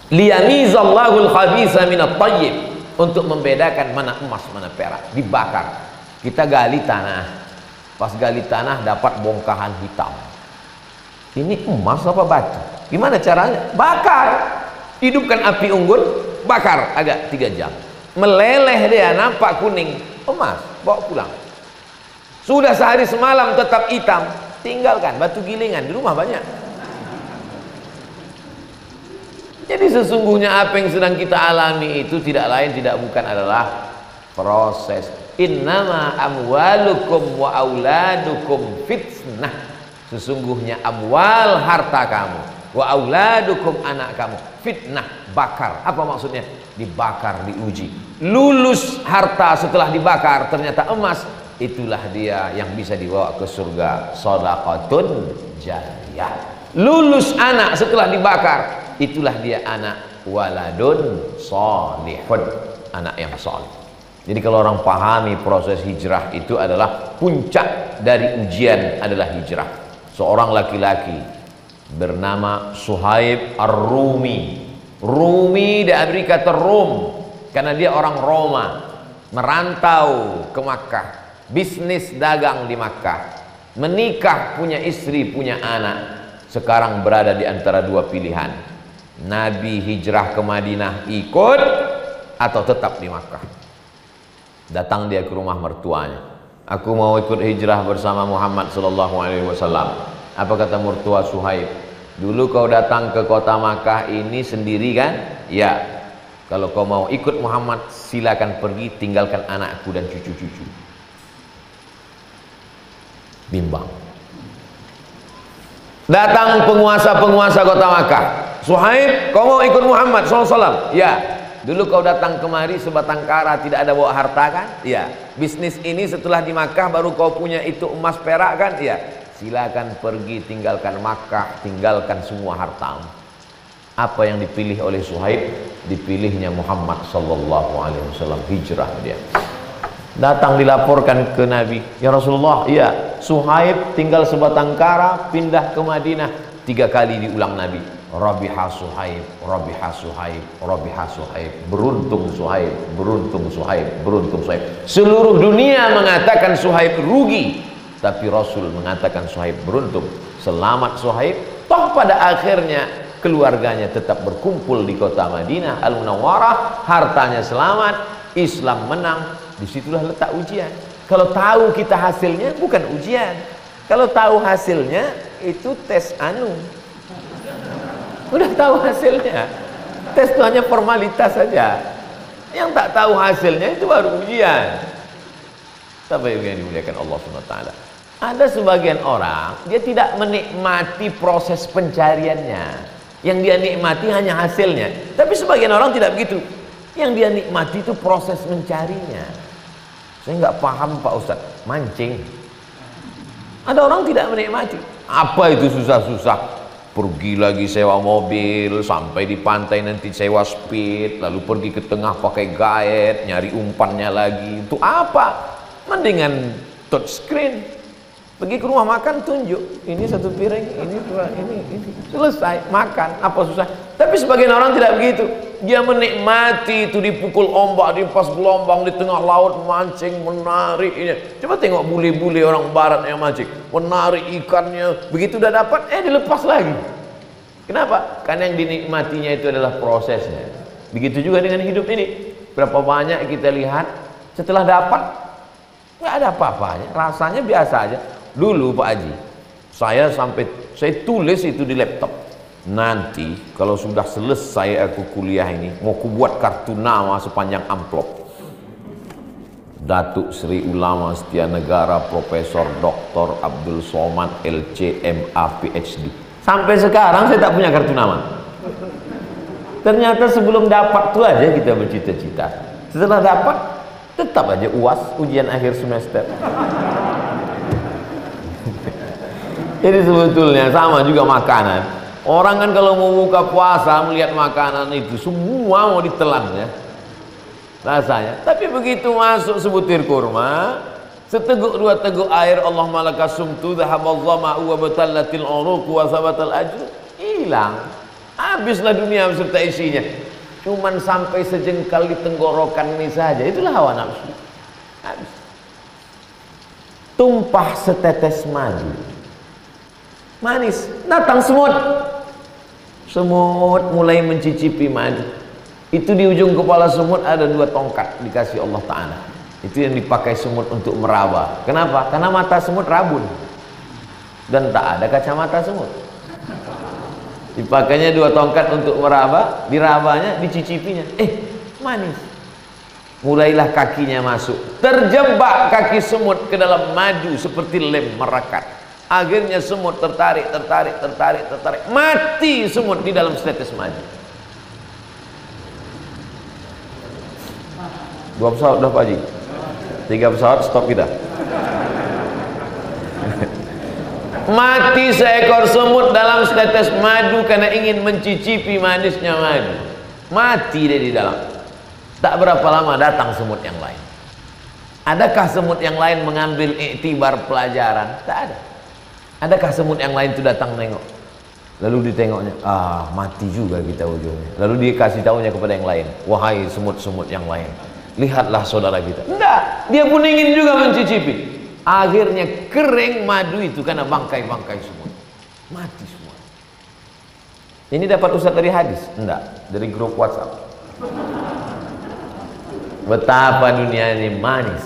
[SPEAKER 1] Liyamizallahul khabisa minat tayyib. Untuk membedakan mana emas, mana perak. Dibakar. Kita gali tanah. Pas gali tanah dapat bongkahan hitam. Ini emas apa batu? Gimana caranya? Bakar. Hidupkan api unggun, bakar agak 3 jam. Meleleh dia, nampak kuning, emas, bawa pulang. Sudah sehari semalam tetap hitam, tinggalkan. Batu gilingan di rumah banyak. Jadi sesungguhnya apa yang sedang kita alami itu tidak lain tidak bukan adalah proses. Innama amwalukum wa auladukum fitnah. Sesungguhnya amwal, harta kamu, wa auladukum, anak kamu, fitnah, bakar. Apa maksudnya? Dibakar, diuji. Lulus harta setelah dibakar ternyata emas, itulah dia yang bisa dibawa ke surga, shadaqatun jariyah. Lulus anak setelah dibakar, itulah dia anak waladun sholihun, anak yang soleh. Jadi kalau orang pahami proses hijrah itu adalah puncak dari ujian adalah hijrah. Seorang laki-laki bernama Suhaib Ar-Rumi. Rumi dari kata Rum, karena dia orang Roma, merantau ke Makkah, bisnis dagang di Makkah, menikah, punya istri, punya anak. Sekarang berada di antara 2 pilihan. Nabi hijrah ke Madinah ikut atau tetap di Makkah. Datang dia ke rumah mertuanya. Aku mau ikut hijrah bersama Muhammad sallallahu alaihi wasallam. Apa kata mertua Suhaib? Dulu kau datang ke kota Makkah ini sendiri kan? Ya. Kalau kau mau ikut Muhammad, silakan pergi, tinggalkan anakku dan cucu-cucu. Bimbang. Datang penguasa-penguasa kota Makkah. Suhaib, kau mau ikut Muhammad sallallahu alaihi wasallam? Ya. Dulu kau datang kemari sebatang kara, tidak ada bawa harta kan? Iya. Bisnis ini setelah di Makkah baru kau punya itu emas perak kan? Iya. Silakan pergi, tinggalkan Makkah, tinggalkan semua hartamu. Apa yang dipilih oleh Suhaib? Dipilihnya Muhammad sallallahu alaihi wasallam, hijrah dia. Datang dilaporkan ke Nabi, ya Rasulullah, iya, Suhaib tinggal sebatang kara, pindah ke Madinah. 3 kali diulang Nabi. Rabiha Suhaib, Rabiha Suhaib, Rabiha Suhaib. Beruntung Suhaib, beruntung Suhaib, beruntung Suhaib. Seluruh dunia mengatakan Suhaib rugi, tapi Rasul mengatakan Suhaib beruntung. Selamat Suhaib. Toh pada akhirnya keluarganya tetap berkumpul di kota Madinah Al-Munawwarah, hartanya selamat, Islam menang. Disitulah letak ujian. Kalau tahu kita hasilnya bukan ujian. Kalau tahu hasilnya itu tes anu. Udah tahu hasilnya, tes itu hanya formalitas saja. Yang tak tahu hasilnya itu baru ujian. Tapi yang dimuliakan Allah SWT, ada sebagian orang dia tidak menikmati proses pencariannya. Yang dia nikmati hanya hasilnya. Tapi sebagian orang tidak begitu. Yang dia nikmati itu proses mencarinya. Saya nggak paham Pak Ustadz, mancing. Ada orang tidak menikmati. Apa itu susah-susah? Pergi lagi sewa mobil, sampai di pantai nanti sewa speed, lalu pergi ke tengah pakai guide, nyari umpannya lagi. Itu apa? Mendingan touchscreen. Pergi ke rumah makan, tunjuk, ini satu piring, ini dua, ini, selesai, makan, apa susah. Tapi sebagian orang tidak begitu. Dia menikmati itu, dipukul ombak, dipas gelombang di tengah laut, mancing, menarik ini. Coba tengok bule-bule orang barat yang mancing, menarik ikannya, begitu udah dapat, dilepas lagi. Kenapa? Karena yang dinikmatinya itu adalah prosesnya. Begitu juga dengan hidup ini. Berapa banyak kita lihat, setelah dapat, nggak ada apa-apanya, rasanya biasa aja. Dulu Pak Haji, saya tulis itu di laptop. Nanti kalau sudah selesai aku kuliah ini, mau ku buat kartu nama sepanjang amplop. Datuk Sri Ulama Setia Negara Profesor Dr. Abdul Somad LC.MA PhD. Sampai sekarang saya tak punya kartu nama. Ternyata sebelum dapat tuh aja kita bercita-cita. Setelah dapat, tetap aja UAS, ujian akhir semester. Jadi sebetulnya sama juga makanan. Orang kan kalau mau buka puasa melihat makanan itu semua mau ditelan ya rasanya. Tapi begitu masuk sebutir kurma, seteguk dua teguk air, Allahumma lakas sumtu dhahabal dhama'u wa batallatil uruq wa sabatal ajr, hilang. Habislah dunia beserta isinya. Cuman sampai sejengkal di tenggorokan ini saja. Itulah hawa nafsu. Habis. Tumpah setetes madu, manis, datang semut. Semut mulai mencicipi madu. Itu di ujung kepala semut ada dua tongkat dikasih Allah Ta'ala. Itu yang dipakai semut untuk meraba. Kenapa? Karena mata semut rabun dan tak ada kacamata semut. Dipakainya dua tongkat untuk meraba, dirabanya, dicicipinya, manis. Mulailah kakinya masuk, terjebak kaki semut ke dalam madu seperti lem merekat. Akhirnya semut tertarik, mati semut di dalam setetes madu. 2 pesawat udah Pak Haji, 3 pesawat stop kita. Mati seekor semut dalam setetes madu karena ingin mencicipi manisnya madu. Mati dia di dalam. Tak berapa lama datang semut yang lain. Adakah semut yang lain mengambil iktibar pelajaran? Tak ada. Adakah semut yang lain itu datang nengok? Lalu ditengoknya, mati juga kita ujungnya. Lalu dia kasih tahunya kepada yang lain, wahai semut-semut yang lain, lihatlah saudara kita. Enggak, dia pun ingin juga mencicipi. Akhirnya kering madu itu karena bangkai-bangkai semut. Mati semua. Ini dapat ustaz dari hadis? Enggak, dari grup WhatsApp. Betapa dunia ini manis,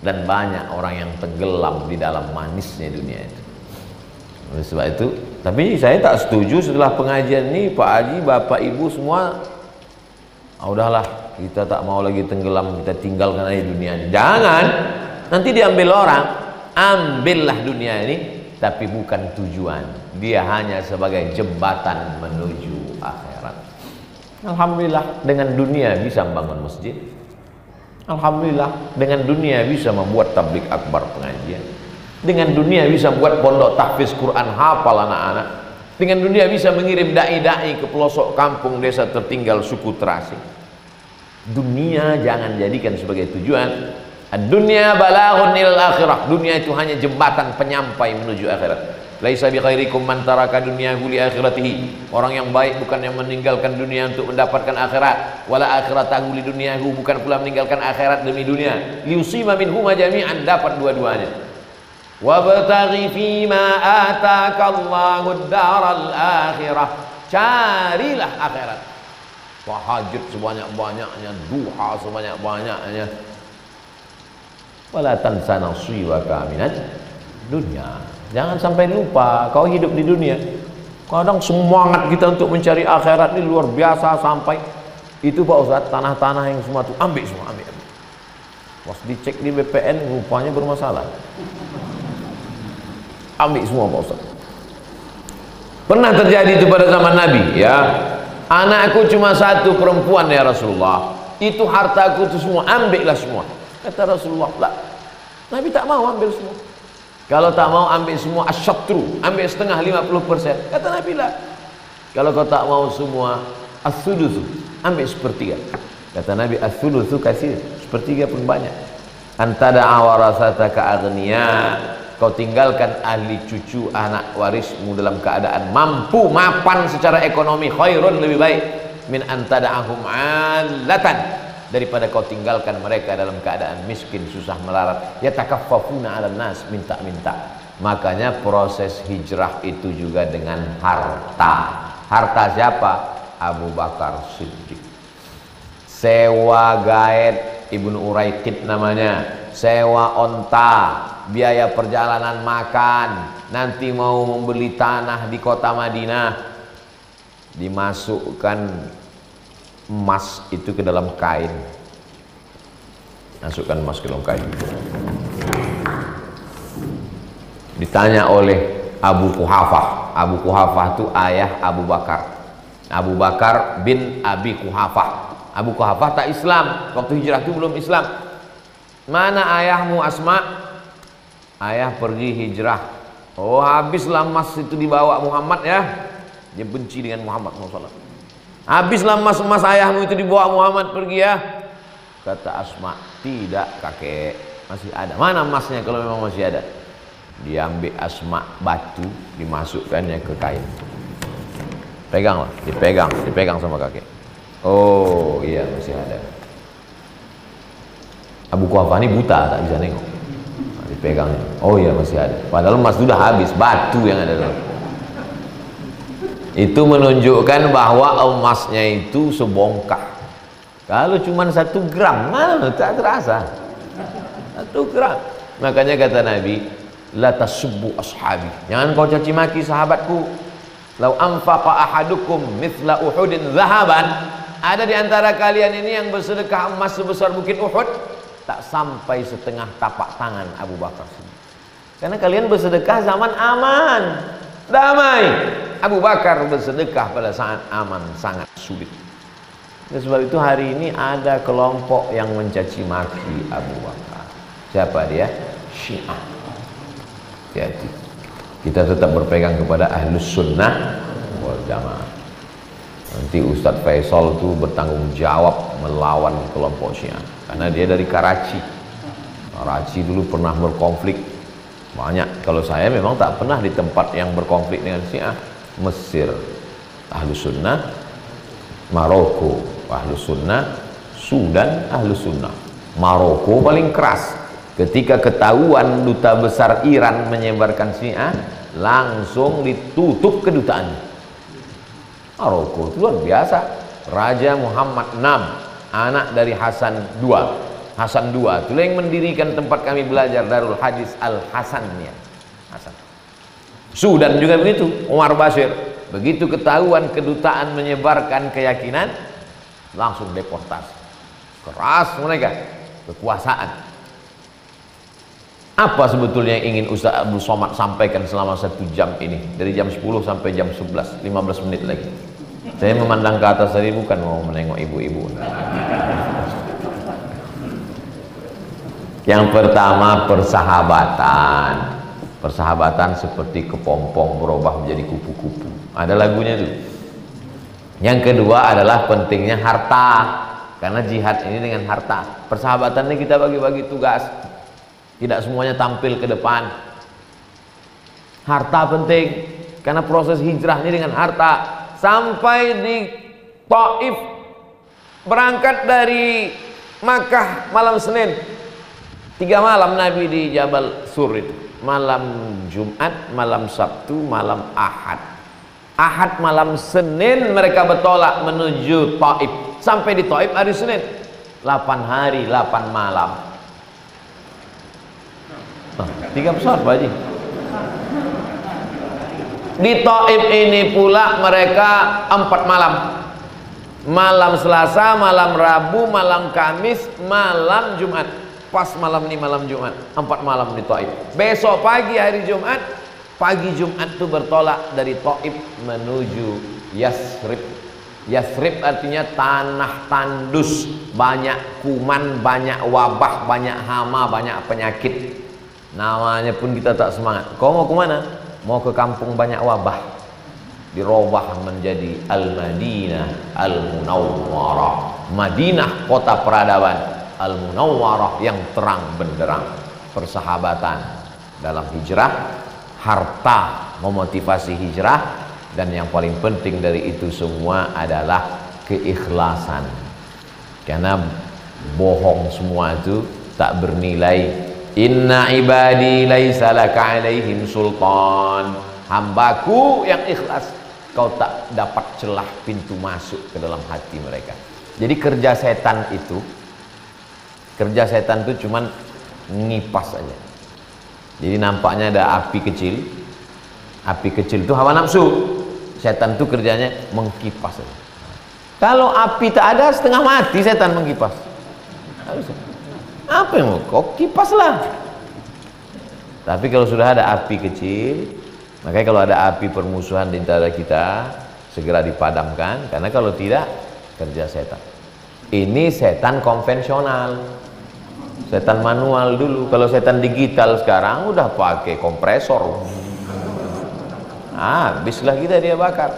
[SPEAKER 1] dan banyak orang yang tenggelam di dalam manisnya dunia itu. Oleh sebab itu, tapi saya tak setuju setelah pengajian ini Pak Haji, Bapak Ibu semua, udahlah kita tak mau lagi tenggelam, kita tinggalkan aja dunia ini. Jangan, nanti diambil orang. Ambillah dunia ini, tapi bukan tujuan. Dia hanya sebagai jembatan menuju akhirat. Alhamdulillah dengan dunia bisa membangun masjid. Alhamdulillah dengan dunia bisa membuat tablik akbar pengajian. Dengan dunia bisa buat pondok tahfiz Quran hafal anak-anak. Dengan dunia bisa mengirim dai-dai ke pelosok kampung desa tertinggal suku terasing. Dunia jangan jadikan sebagai tujuan. Dunia balaghun ilal akhirah. Dunia itu hanya jembatan penyampai menuju akhirat. Laisa bi khairikum man taraka dunyahu li akhiratihi. Orang yang baik bukan yang meninggalkan dunia untuk mendapatkan akhirat, wala akhiratahu li dunyahu, bukan pula meninggalkan akhirat demi dunia. Liusima minhuma jami'an, dapat dua-duanya. Wabtaghi fima ataka Allahu ad-daral akhirah. Carilah akhirat. Tahajud sebanyak-banyaknya, duha sebanyak-banyaknya. Wala tansa nasibaka minad dunya. Jangan sampai lupa kau hidup di dunia. Kadang semangat kita untuk mencari akhirat ini luar biasa, sampai itu Pak Ustaz, tanah-tanah yang semua itu ambil semua, ambil. Pas dicek di BPN rupanya bermasalah. Ambil semua Pak Ustaz. Pernah terjadi itu pada zaman Nabi, ya. Anakku cuma satu perempuan ya Rasulullah. Itu hartaku itu semua, ambillah semua. Kata Rasulullah, lah. Nabi tak mau ambil semua. Kalau tak mau ambil semua, asyatru, ambil setengah 50%. Kata Nabi, lah. Kalau kau tak mau semua, as-sulusu, ambil sepertiga. Kata Nabi, as-sulusu kasih, sepertiga pun banyak. Antada awarasataka aghniya, kau tinggalkan ahli cucu anak warismu dalam keadaan mampu, mapan secara ekonomi, khairun, lebih baik min antada'ahum alatan, daripada kau tinggalkan mereka dalam keadaan miskin, susah melarat, yatakaffafuna 'alan nas, minta-minta. Makanya proses hijrah itu juga dengan harta. Harta siapa? Abu Bakar Siddiq. Sewa gaet, Ibnu Uraiqid namanya, sewa onta, biaya perjalanan makan, nanti mau membeli tanah di kota Madinah, dimasukkan emas itu ke dalam kain, masukkan emas ke dalam kain. Ditanya oleh Abu Quhafah. Abu Quhafah itu ayah Abu Bakar. Abu Bakar bin Abi Quhafah. Abu Quhafah tak Islam, waktu hijrah itu belum Islam. Mana ayahmu Asma? Ayah pergi hijrah. Oh, habislah emas itu dibawa Muhammad ya. Dia benci dengan Muhammad SAW. Habislah emas ayahmu itu dibawa Muhammad pergi ya. Kata Asma, tidak kakek, masih ada. Mana emasnya kalau memang masih ada? Diambil Asma batu, dimasukkannya ke kain. Peganglah, dipegang sama kakek. Oh iya, masih ada. Abu Quhafah ini buta, tak bisa nengok. Dipegangnya, oh iya masih ada. Padahal emas sudah habis, batu yang ada dalam. Itu menunjukkan bahwa emasnya itu sebongkah. Kalau cuma 1 gram, mana tak terasa. 1 gram. Makanya kata Nabi, la tasubbu ashabi, jangan kau caci maki sahabatku. Lau anfaqa ahadukum mithla Uhudin zahaban, ada di antara kalian ini yang bersedekah emas sebesar bukit Uhud, tak sampai setengah tapak tangan Abu Bakar. Karena kalian bersedekah zaman aman, damai. Abu Bakar bersedekah pada saat aman, sangat sulit. Dan sebab itu hari ini ada kelompok yang mencaci maki Abu Bakar. Siapa dia? Syiah. Jadi kita tetap berpegang kepada Ahlus Sunnah wal Jamaah. Nanti Ustadz Faisal itu bertanggung jawab melawan kelompok Syiah, karena dia dari Karachi. Karachi dulu pernah berkonflik banyak. Kalau saya memang tak pernah di tempat yang berkonflik dengan Syiah. Mesir Ahlus Sunnah, Maroko Ahlus Sunnah, Sudan Ahlus Sunnah. Maroko paling keras. Ketika ketahuan duta besar Iran menyebarkan Syiah, langsung ditutup kedutaannya. Maroko itu luar biasa. Raja Muhammad VI, anak dari Hasan II. Hasan II itu yang mendirikan tempat kami belajar Darul Hadis Al Hasaniyah. Hasan. Sudan juga begitu, Umar Bashir. Begitu ketahuan kedutaan menyebarkan keyakinan, langsung deportasi. Keras mereka, kekuasaan. Apa sebetulnya yang ingin Ustaz Abdul Somad sampaikan selama 1 jam ini, dari jam 10 sampai jam 11, 15 menit lagi. Saya memandang ke atas tadi bukan mau menengok ibu-ibu. Yang pertama, persahabatan. Persahabatan seperti kepompong berubah menjadi kupu-kupu. Ada lagunya tuh. Yang kedua adalah pentingnya harta, karena jihad ini dengan harta. Persahabatan ini kita bagi-bagi tugas, tidak semuanya tampil ke depan. Harta penting, karena proses hijrah ini dengan harta. Sampai di Taif, berangkat dari Makkah malam Senin, 3 malam Nabi di Jabal Sur itu. Malam Jumat, malam Sabtu, malam Ahad. Ahad malam Senin mereka bertolak menuju Taif. Sampai di Taif hari Senin. 8 hari, 8 malam. 3 pesawat Pak Haji. Di Taif ini pula mereka 4 malam. Malam Selasa, malam Rabu, malam Kamis, malam Jumat. Pas malam ini malam Jumat, 4 malam di Taif. Besok pagi hari Jumat Pagi Jumat itu bertolak dari Taif menuju Yasrib. Yasrib artinya tanah tandus, banyak kuman, banyak wabah, banyak hama, banyak penyakit. Namanya pun kita tak semangat. Kau mau kemana? Mau ke kampung banyak wabah. Dirubah menjadi Al-Madinah Al-Munawwarah. Madinah kota peradaban, Al-Munawwarah yang terang benderang. Persahabatan dalam hijrah, harta memotivasi hijrah, dan yang paling penting dari itu semua adalah keikhlasan. Karena bohong semua itu tak bernilai. Inna ibadi laisa laka alaihim sultan. Hambaku yang ikhlas, kau tak dapat celah pintu masuk ke dalam hati mereka. Jadi kerja setan itu cuman ngipas aja. Jadi nampaknya ada api kecil. Api kecil itu hawa nafsu. Setan itu kerjanya mengkipas aja. Kalau api tak ada, setengah mati setan mengkipas. Apa yang mau? Kau kipaslah. Tapi kalau sudah ada api kecil, makanya kalau ada api permusuhan di antara kita, segera dipadamkan. Karena kalau tidak, kerja setan. Ini setan konvensional. Setan manual dulu. Kalau setan digital sekarang udah pakai kompresor. Habislah kita dia bakar.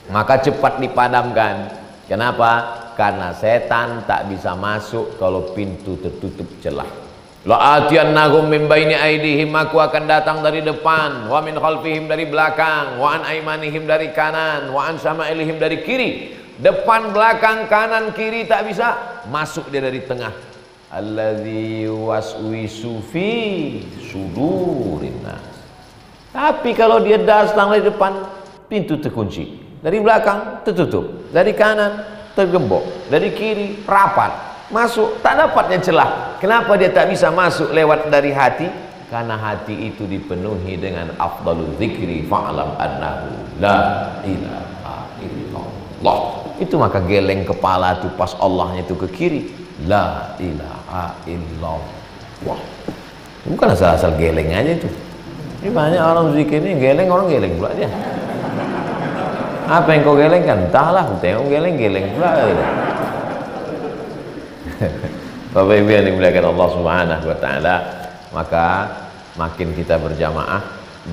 [SPEAKER 1] Maka cepat dipadamkan. Kenapa? Karena setan tak bisa masuk kalau pintu tertutup celah. La'atiyannahum min baini aidihim, aku akan datang dari depan, wa min khalfihim dari belakang, wa an aimanihim dari kanan, wa an syama'ilihim dari kiri. Depan, belakang, kanan, kiri tak bisa, masuk dia dari tengah. Alladzi waswisu fi sudurin nas. Tapi kalau dia datang dari depan, pintu terkunci. Dari belakang tertutup, dari kanan tergembok, dari kiri rapat. Masuk tak dapatnya celah. Kenapa dia tak bisa masuk lewat dari hati? Karena hati itu dipenuhi dengan afdalul zikri fa'lam annahu la ilaha illallah. Itu maka geleng kepala itu pas Allahnya itu ke kiri. La ilaha illallah. Bukan asal-asal geleng aja itu. Ini banyak orang zikir ini geleng, orang geleng pula dia. Apa yang kau geleng kan? Entahlah, tengok geleng pula. Bapak Ibu yang dimuliakan Allah Subhanahu wa taala, maka makin kita berjamaah,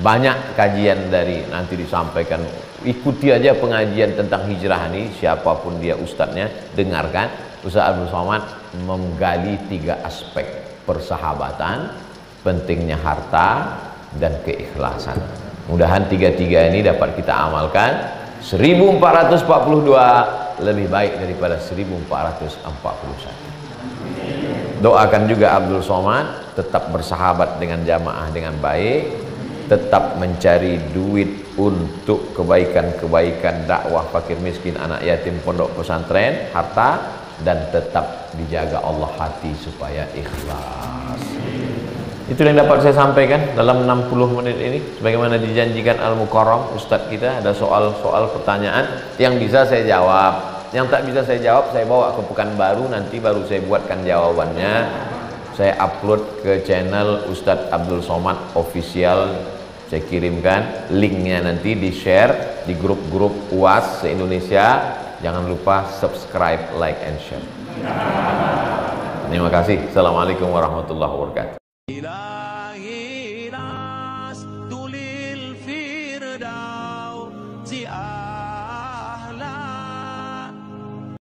[SPEAKER 1] banyak kajian dari nanti disampaikan. Ikuti aja pengajian tentang hijrah ini, siapapun dia ustadznya, dengarkan. Ustaz Abdul Somad menggali 3 aspek: persahabatan, pentingnya harta, dan keikhlasan. Mudahan 3 ini dapat kita amalkan. 1442 lebih baik daripada 1441. Doakan juga Abdul Somad tetap bersahabat dengan jamaah dengan baik, tetap mencari duit untuk kebaikan-kebaikan dakwah fakir miskin, anak yatim, pondok pesantren, harta, dan tetap dijaga Allah hati supaya ikhlas. Itu yang dapat saya sampaikan dalam 60 menit ini. Sebagaimana dijanjikan Al-Mukarram Ustadz kita, ada soal-soal pertanyaan yang bisa saya jawab, yang tak bisa saya jawab saya bawa ke Pekanbaru, nanti baru saya buatkan jawabannya. Saya upload ke channel Ustadz Abdul Somad Official. Saya kirimkan linknya, nanti di share di grup-grup UAS se-Indonesia. Jangan lupa subscribe, like, and share. Terima kasih. Assalamualaikum warahmatullahi wabarakatuh.